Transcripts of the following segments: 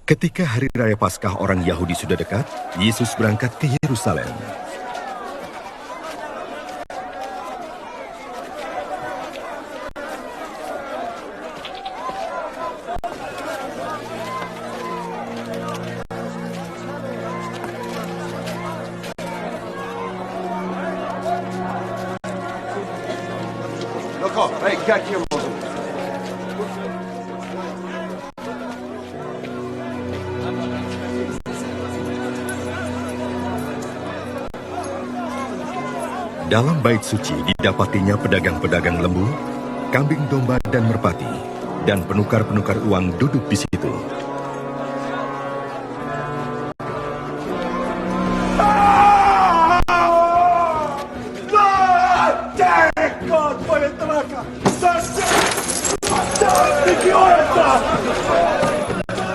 Ketika hari raya Paskah orang Yahudi sudah dekat, Yesus berangkat ke Yerusalem. D'accord, allez, kaki yang masuk. Dalam bait suci didapatinya pedagang-pedagang lembu, kambing domba dan merpati, dan penukar-penukar uang duduk di situ.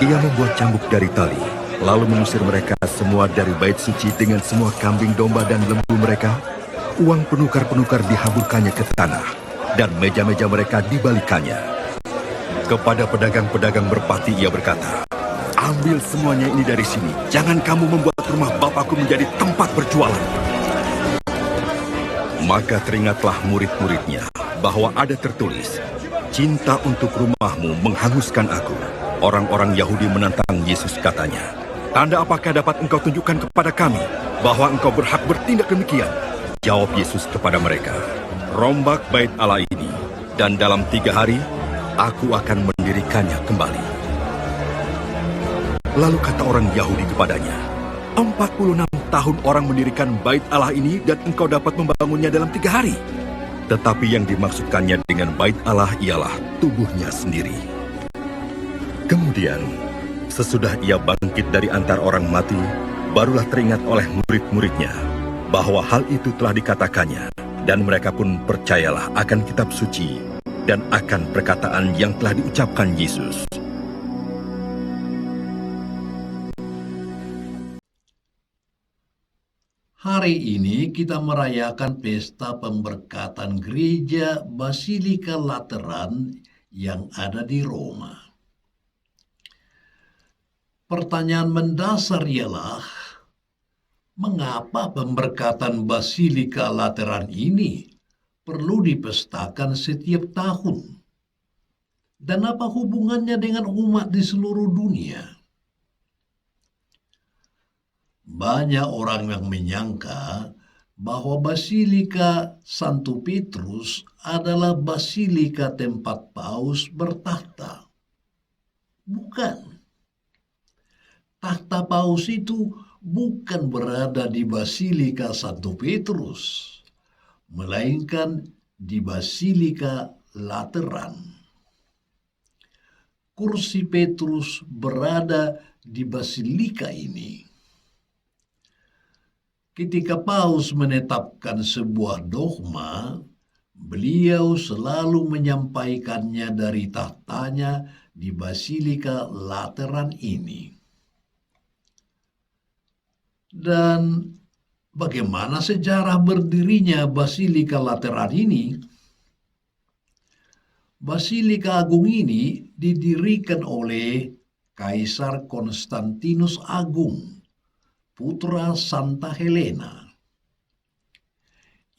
Ia membuat cambuk dari tali, lalu mengusir mereka semua dari bait suci dengan semua kambing domba dan lembu mereka. Uang penukar-penukar dihamburkannya ke tanah, dan meja-meja mereka dibalikannya. Kepada pedagang-pedagang merpati ia berkata, "Ambil semuanya ini dari sini, jangan kamu membuat rumah Bapakku menjadi tempat berjualan." Maka teringatlah murid-muridnya bahwa ada tertulis, "Cinta untuk rumahmu menghanguskan aku." Orang-orang Yahudi menantang Yesus katanya, "Tanda apakah dapat engkau tunjukkan kepada kami bahwa engkau berhak bertindak demikian?" Jawab Yesus kepada mereka, "Rombak bait Allah ini, dan dalam 3 hari, aku akan mendirikannya kembali." Lalu kata orang Yahudi kepadanya, 46 tahun orang mendirikan bait Allah ini, dan engkau dapat membangunnya dalam 3 hari. Tetapi yang dimaksudkannya dengan bait Allah ialah tubuhnya sendiri. Kemudian, sesudah ia bangkit dari antara orang mati, barulah teringat oleh murid-muridnya bahwa hal itu telah dikatakannya, dan mereka pun percayalah akan kitab suci dan akan perkataan yang telah diucapkan Yesus. Hari ini kita merayakan pesta pemberkatan gereja Basilika Lateran yang ada di Roma. Pertanyaan mendasar ialah, mengapa pemberkatan Basilika Lateran ini perlu dipestakan setiap tahun? Dan apa hubungannya dengan umat di seluruh dunia? Banyak orang yang menyangka bahwa Basilika Santo Petrus adalah basilika tempat paus bertahta. Bukan. Tahta paus itu bukan berada di Basilika Santo Petrus, melainkan di Basilika Lateran. Kursi Petrus berada di basilika ini. Ketika paus menetapkan sebuah dogma, beliau selalu menyampaikannya dari tahtanya di Basilika Lateran ini. Dan bagaimana sejarah berdirinya Basilika Lateran ini? Basilika Agung ini didirikan oleh Kaisar Konstantinus Agung, putra Santa Helena.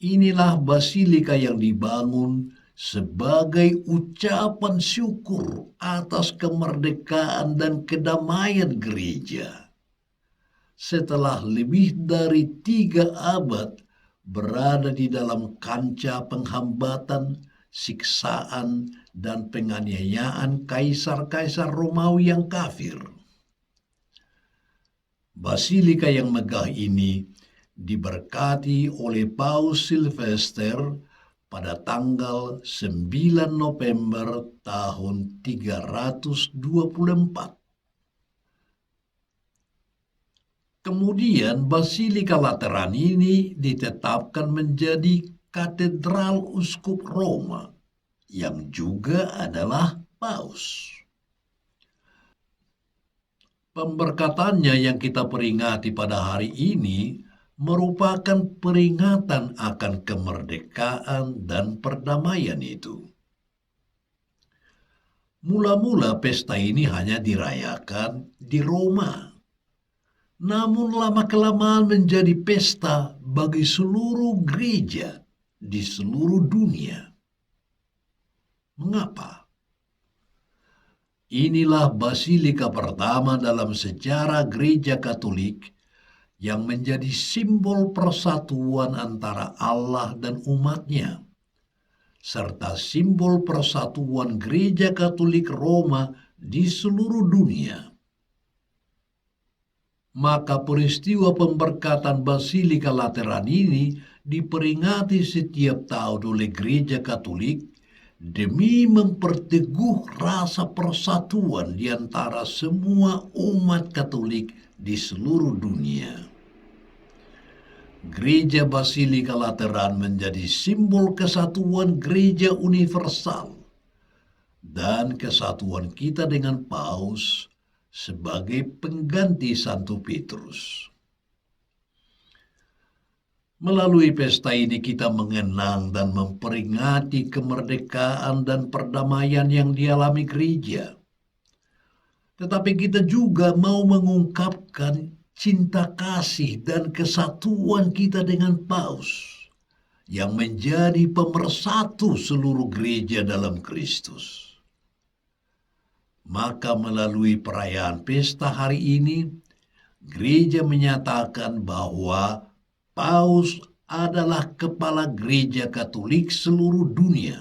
Inilah basilika yang dibangun sebagai ucapan syukur atas kemerdekaan dan kedamaian gereja. Setelah lebih dari 3 abad berada di dalam kancah penghambatan, siksaan, dan penganiayaan kaisar-kaisar Romawi yang kafir. Basilika yang megah ini diberkati oleh Paus Silvester pada tanggal 9 November tahun 324. Kemudian Basilika Lateran ini ditetapkan menjadi katedral uskup Roma, yang juga adalah paus. Pemberkatannya yang kita peringati pada hari ini merupakan peringatan akan kemerdekaan dan perdamaian itu. Mula-mula pesta ini hanya dirayakan di Roma. Namun lama-kelamaan menjadi pesta bagi seluruh gereja di seluruh dunia. Mengapa? Inilah basilika pertama dalam sejarah gereja Katolik yang menjadi simbol persatuan antara Allah dan umatnya, serta simbol persatuan gereja Katolik Roma di seluruh dunia. Maka peristiwa pemberkatan Basilika Lateran ini diperingati setiap tahun oleh gereja Katolik demi memperteguh rasa persatuan di antara semua umat Katolik di seluruh dunia. Gereja Basilika Lateran menjadi simbol kesatuan gereja universal dan kesatuan kita dengan Paus sebagai pengganti Santo Petrus. Melalui pesta ini kita mengenang dan memperingati kemerdekaan dan perdamaian yang dialami gereja. Tetapi kita juga mau mengungkapkan cinta kasih dan kesatuan kita dengan Paus yang menjadi pemersatu seluruh gereja dalam Kristus. Maka melalui perayaan pesta hari ini, gereja menyatakan bahwa Paus adalah kepala gereja Katolik seluruh dunia.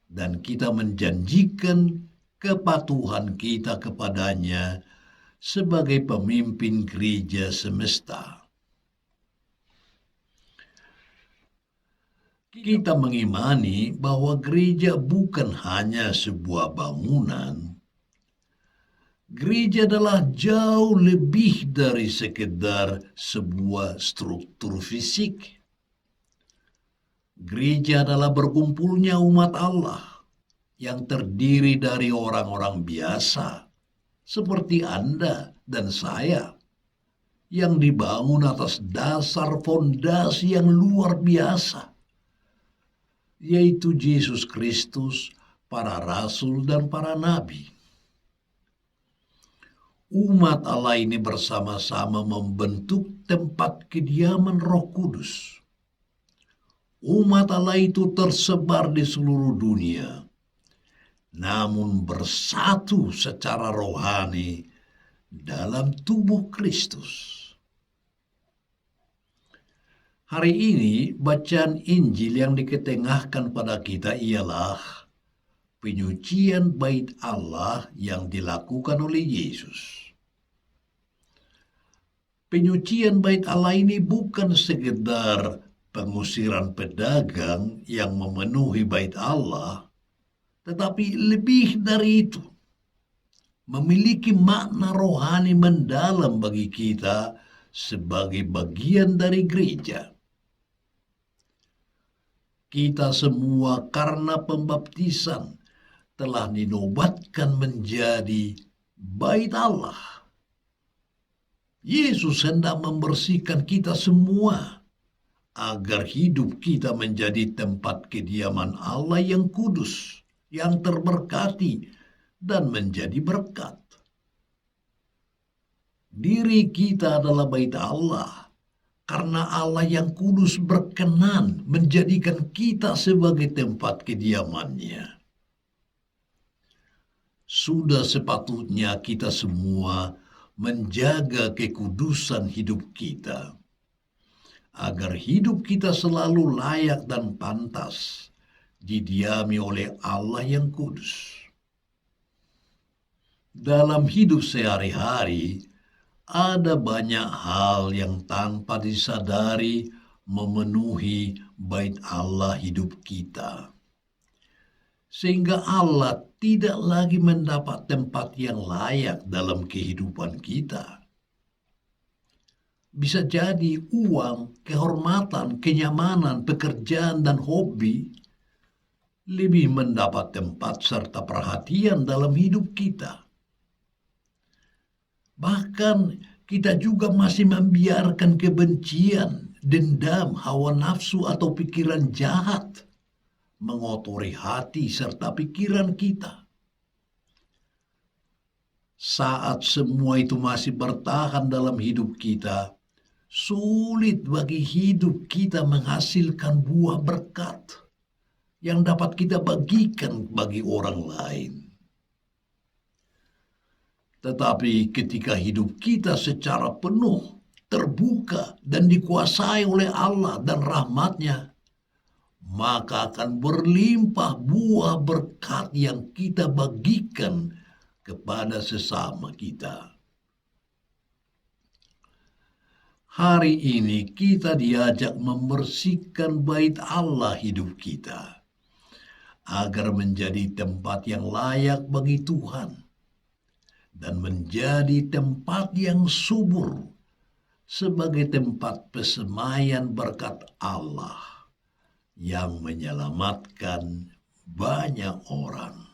Dan kita menjanjikan kepatuhan kita kepadanya sebagai pemimpin gereja semesta. Kita mengimani bahwa gereja bukan hanya sebuah bangunan. Gereja adalah jauh lebih dari sekedar sebuah struktur fisik. Gereja adalah berkumpulnya umat Allah yang terdiri dari orang-orang biasa seperti Anda dan saya, yang dibangun atas dasar fondasi yang luar biasa, yaitu Yesus Kristus, para rasul dan para nabi. Umat Allah ini bersama-sama membentuk tempat kediaman Roh Kudus. Umat Allah itu tersebar di seluruh dunia, namun bersatu secara rohani dalam tubuh Kristus. Hari ini bacaan Injil yang diketengahkan pada kita ialah penyucian bait Allah yang dilakukan oleh Yesus. Penyucian bait Allah ini bukan sekedar pengusiran pedagang yang memenuhi bait Allah, tetapi lebih dari itu, memiliki makna rohani mendalam bagi kita sebagai bagian dari gereja. Kita semua karena pembaptisan telah dinobatkan menjadi bait Allah. Yesus hendak membersihkan kita semua agar hidup kita menjadi tempat kediaman Allah yang kudus, yang terberkati, dan menjadi berkat. Diri kita adalah bait Allah, karena Allah yang kudus berkenan menjadikan kita sebagai tempat kediamannya. Sudah sepatutnya kita semua menjaga kekudusan hidup kita, agar hidup kita selalu layak dan pantas didiami oleh Allah yang kudus. Dalam hidup sehari-hari, ada banyak hal yang tanpa disadari memenuhi bait Allah hidup kita, sehingga Allah tidak lagi mendapat tempat yang layak dalam kehidupan kita. Bisa jadi uang, kehormatan, kenyamanan, pekerjaan, dan hobi lebih mendapat tempat serta perhatian dalam hidup kita. Bahkan kita juga masih membiarkan kebencian, dendam, hawa nafsu atau pikiran jahat mengotori hati serta pikiran kita. saat semua itu masih bertahan dalam hidup kita, sulit bagi hidup kita menghasilkan buah berkat yang dapat kita bagikan bagi orang lain. Tetapi ketika hidup kita secara penuh terbuka dan dikuasai oleh Allah dan rahmat-Nya, maka akan berlimpah buah berkat yang kita bagikan kepada sesama kita. Hari ini kita diajak membersihkan bait Allah hidup kita, agar menjadi tempat yang layak bagi Tuhan, dan menjadi tempat yang subur sebagai tempat persemaian berkat Allah yang menyelamatkan banyak orang.